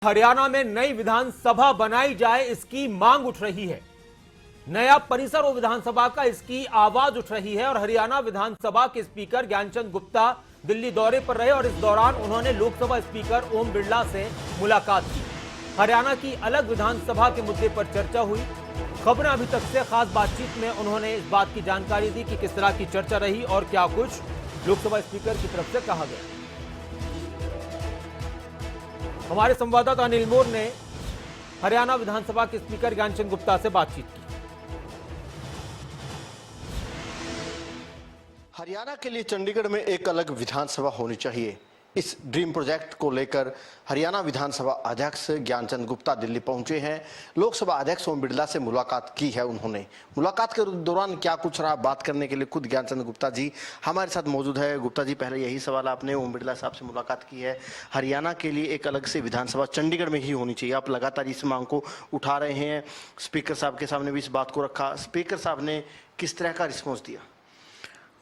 हरियाणा में नई विधानसभा बनाई जाए, इसकी मांग उठ रही है। नया परिसर और विधानसभा का, इसकी आवाज उठ रही है। और हरियाणा विधानसभा के स्पीकर ज्ञानचंद गुप्ता दिल्ली दौरे पर रहे और इस दौरान उन्होंने लोकसभा स्पीकर ओम बिरला से मुलाकात की। हरियाणा की अलग विधानसभा के मुद्दे पर चर्चा हुई। खबरें अभी तक से खास बातचीत में उन्होंने इस बात की जानकारी दी कि किस तरह की चर्चा रही और क्या कुछ लोकसभा स्पीकर की तरफ से कहा गया। हमारे संवाददाता अनिल मोर ने हरियाणा विधानसभा के स्पीकर ज्ञानचंद गुप्ता से बातचीत की। हरियाणा के लिए चंडीगढ़ में एक अलग विधानसभा होनी चाहिए। इस ड्रीम प्रोजेक्ट को लेकर हरियाणा विधानसभा अध्यक्ष ज्ञानचंद गुप्ता दिल्ली पहुंचे हैं। लोकसभा अध्यक्ष ओम बिरला से मुलाकात की है उन्होंने। मुलाकात के दौरान क्या कुछ रहा, बात करने के लिए खुद ज्ञानचंद गुप्ता जी हमारे साथ मौजूद है। गुप्ता जी, पहले यही सवाल, आपने ओम बिरला साहब से मुलाकात की है, हरियाणा के लिए एक अलग से विधानसभा चंडीगढ़ में ही होनी चाहिए, आप लगातार इस मांग को उठा रहे हैं, स्पीकर साहब के सामने भी इस बात को रखा, स्पीकर साहब ने किस तरह का रिस्पॉन्स दिया?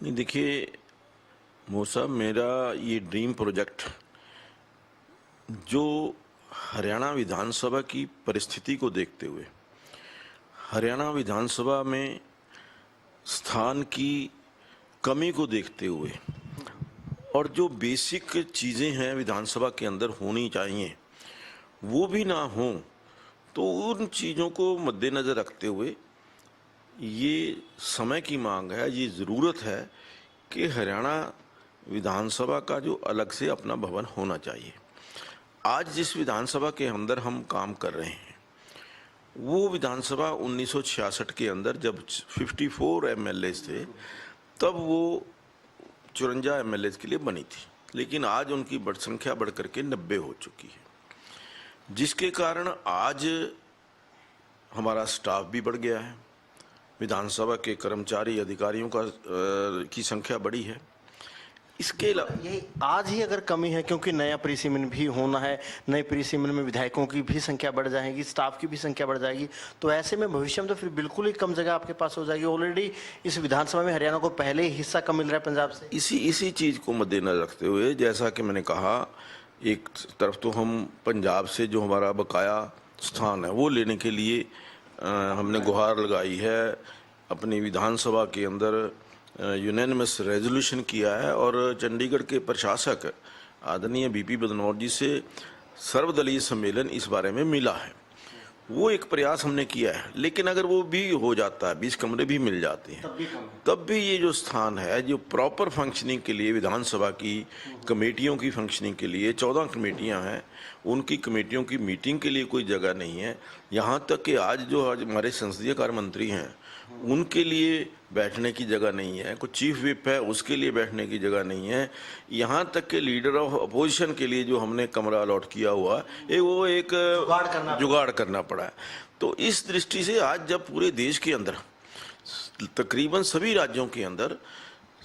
नहीं, देखिए मोर साहब, मेरा ये ड्रीम प्रोजेक्ट जो हरियाणा विधानसभा की परिस्थिति को देखते हुए, हरियाणा विधानसभा में स्थान की कमी को देखते हुए और जो बेसिक चीज़ें हैं विधानसभा के अंदर होनी चाहिए वो भी ना हो, तो उन चीज़ों को मद्देनज़र रखते हुए ये समय की मांग है, ये ज़रूरत है कि हरियाणा विधानसभा का जो अलग से अपना भवन होना चाहिए। आज जिस विधानसभा के अंदर हम काम कर रहे हैं वो विधानसभा 1966 के अंदर जब 54 एमएलए थे तब वो 54 एमएलए के लिए बनी थी, लेकिन आज उनकी संख्या बढ़ करके 90 हो चुकी है, जिसके कारण आज हमारा स्टाफ भी बढ़ गया है, विधानसभा के कर्मचारी अधिकारियों की संख्या बढ़ी है। इसके अलावा यही आज ही अगर कमी है, क्योंकि नया परिसीमन भी होना है, नए परिसीमन में विधायकों की भी संख्या बढ़ जाएगी, स्टाफ की भी संख्या बढ़ जाएगी, तो ऐसे में भविष्य में तो फिर बिल्कुल ही कम जगह आपके पास हो जाएगी। ऑलरेडी इस विधानसभा में हरियाणा को पहले ही हिस्सा कम मिल रहा है पंजाब से। इसी चीज़ को मद्देनजर रखते हुए, जैसा कि मैंने कहा, एक तरफ तो हम पंजाब से जो हमारा बकाया स्थान है वो लेने के लिए हमने गुहार लगाई है, अपनी विधानसभा के अंदर यूनानिमस रेजोल्यूशन किया है और चंडीगढ़ के प्रशासक आदरणीय बीपी बदनौर जी से सर्वदलीय सम्मेलन इस बारे में मिला है। वो एक प्रयास हमने किया है, लेकिन अगर वो भी हो जाता है, 20 कमरे भी मिल जाते हैं, तब भी ये जो स्थान है, जो प्रॉपर फंक्शनिंग के लिए विधानसभा की कमेटियों की फंक्शनिंग के लिए 14 कमेटियां हैं, उनकी कमेटियों की मीटिंग के लिए कोई जगह नहीं है। यहाँ तक कि आज हमारे संसदीय कार्य मंत्री हैं उनके लिए बैठने की जगह नहीं है, कुछ चीफ विप है उसके लिए बैठने की जगह नहीं है, यहाँ तक कि लीडर ऑफ अपोजिशन के लिए जो हमने कमरा अलॉट किया हुआ है वो एक जुगाड़ करना पड़ा है। तो इस दृष्टि से आज जब पूरे देश के अंदर तकरीबन सभी राज्यों के अंदर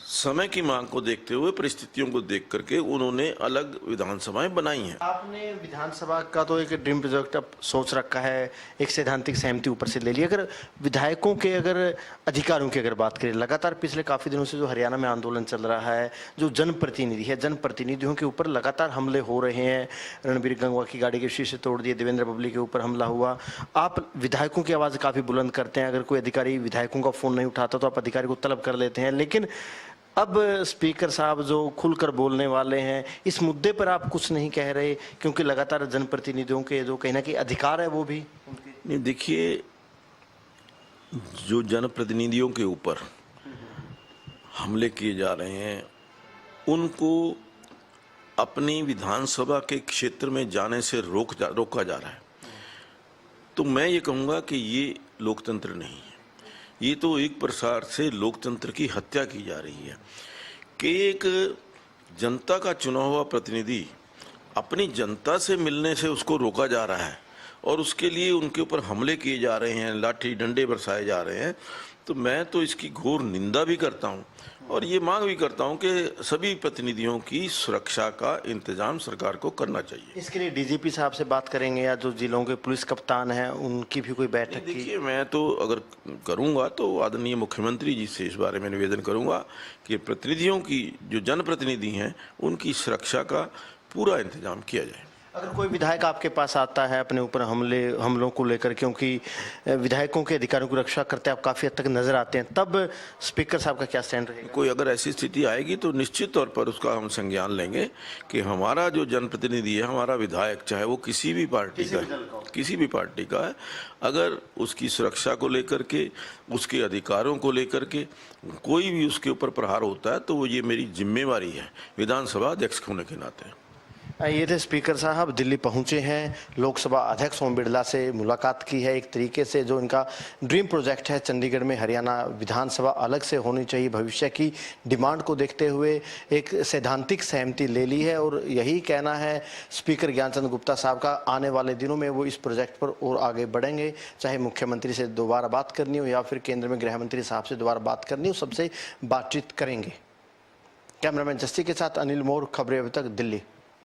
समय की मांग को देखते हुए, परिस्थितियों को देख करके उन्होंने अलग विधानसभाएं बनाई हैं। आपने विधानसभा का तो एक ड्रीम प्रोजेक्ट अब सोच रखा है, एक सैद्धांतिक सहमति ऊपर से ले ली। अगर विधायकों के अधिकारों की बात करें, लगातार पिछले काफ़ी दिनों से जो हरियाणा में आंदोलन चल रहा है, जो जनप्रतिनिधि है, जनप्रतिनिधियों के ऊपर लगातार हमले हो रहे हैं। रणबीर गंगवा की गाड़ी के शीशे तोड़ दिए, देवेंद्र बबली के ऊपर हमला हुआ। आप विधायकों की आवाज़ काफ़ी बुलंद करते हैं, अगर कोई अधिकारी विधायकों का फ़ोन नहीं उठाता तो आप अधिकारी को तलब कर लेते हैं, लेकिन अब स्पीकर साहब जो खुलकर बोलने वाले हैं, इस मुद्दे पर आप कुछ नहीं कह रहे, क्योंकि लगातार जनप्रतिनिधियों के जो कहीं ना कहीं अधिकार है वो भी नहीं। देखिए, जो जनप्रतिनिधियों के ऊपर हमले किए जा रहे हैं उनको अपनी विधानसभा के क्षेत्र में जाने से रोका जा रहा है, तो मैं ये कहूँगा कि ये लोकतंत्र नहीं है, ये तो एक प्रकार से लोकतंत्र की हत्या की जा रही है कि एक जनता का चुना हुआ प्रतिनिधि अपनी जनता से मिलने से उसको रोका जा रहा है और उसके लिए उनके ऊपर हमले किए जा रहे हैं, लाठी डंडे बरसाए जा रहे हैं। तो मैं तो इसकी घोर निंदा भी करता हूं और ये मांग भी करता हूं कि सभी प्रतिनिधियों की सुरक्षा का इंतजाम सरकार को करना चाहिए। इसके लिए डीजीपी साहब से बात करेंगे या जो जिलों के पुलिस कप्तान हैं उनकी भी कोई बैठक? देखिए, मैं तो अगर करूंगा तो आदरणीय मुख्यमंत्री जी से इस बारे में निवेदन करूंगा कि प्रतिनिधियों की, जो जनप्रतिनिधि हैं, उनकी सुरक्षा का पूरा इंतजाम किया जाए। अगर कोई विधायक आपके पास आता है अपने ऊपर हमलों को लेकर, क्योंकि विधायकों के अधिकारों की रक्षा करते आप काफ़ी हद तक नजर आते हैं, तब स्पीकर साहब का क्या स्टैंड रहेगा? कोई अगर ऐसी स्थिति आएगी तो निश्चित तौर पर उसका हम संज्ञान लेंगे कि हमारा जो जनप्रतिनिधि है, हमारा विधायक, चाहे वो किसी भी पार्टी का है, अगर उसकी सुरक्षा को लेकर के, उसके अधिकारों को लेकर के कोई भी उसके ऊपर प्रहार होता है, तो वो ये मेरी जिम्मेवारी है विधानसभा अध्यक्ष होने के नाते। ये थे स्पीकर साहब, दिल्ली पहुंचे हैं, लोकसभा अध्यक्ष ओम बिरला से मुलाकात की है। एक तरीके से जो इनका ड्रीम प्रोजेक्ट है चंडीगढ़ में हरियाणा विधानसभा अलग से होनी चाहिए, भविष्य की डिमांड को देखते हुए एक सैद्धांतिक सहमति ले ली है। और यही कहना है स्पीकर ज्ञानचंद गुप्ता साहब का, आने वाले दिनों में वो इस प्रोजेक्ट पर और आगे बढ़ेंगे। चाहे मुख्यमंत्री से दोबारा बात करनी हो या फिर केंद्र में गृह मंत्री साहब से दोबारा बात करनी हो, सबसे बातचीत करेंगे। कैमरामैन जस्ती के साथ अनिल मोर, खबरें अभी तक, दिल्ली।